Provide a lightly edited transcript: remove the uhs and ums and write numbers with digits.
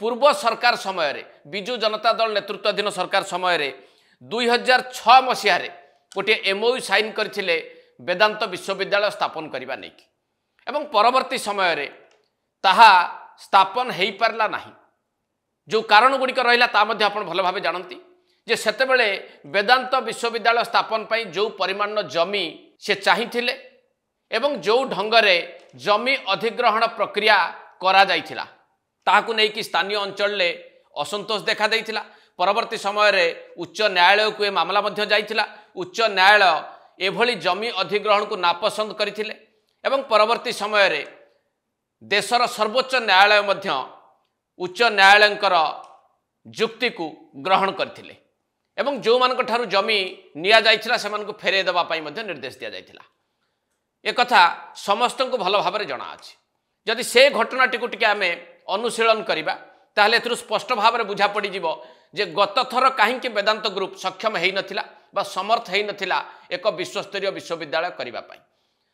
पूर्व सरकार समय विजु जनता दल नेतृत्वाधीन सरकार समय 2006 मसीह गोटे एमओयू साइन करथिले वेदांत विश्वविद्यालय स्थापन करने नहीं एवं परवर्ती समय ताहा स्थापन हो पारला नहीं। जो कारण गुड़िक रहा आप भल भाव जानती जे सेतेबेले वेदांत विश्वविद्यालय स्थापन पर जो परिमाण जमी से चाहिए एवं जो ढंगरे जमी अधिग्रहण प्रक्रिया करा जाइथिला ताहाकु नेकी स्थानीय अंचल असंतोष देखा देइथिला। परवर्ती समय उच्च न्यायालय को मामला मध्य जाइथिला। उच्च न्यायालय एभली जमी अधिग्रहण को नापसंद करथिले एवं परवर्ती समय देशर सर्वोच्च न्यायालय मध्य उच्च न्यायालयकर जुक्ति को ग्रहण करथिले एवं जो मान ठारू जमी निया जाइथिला सेमानकु फेरे देबा पई मध्य निर्देश दिया जाइथिला। एक कथा समस्त को भल भाव जना अछि। जदि से घटनाटी को टिके आमे अनुशीलन करिबा ताहले एथुरु स्पष्ट भाव में बुझा पड़ी जिवो जे गत थर काहेकि वेदांत ग्रुप सक्षम हेई नथिला बा समर्थ हेई नथिला एक विश्वस्तरीय विश्वविद्यालय करिबा पई।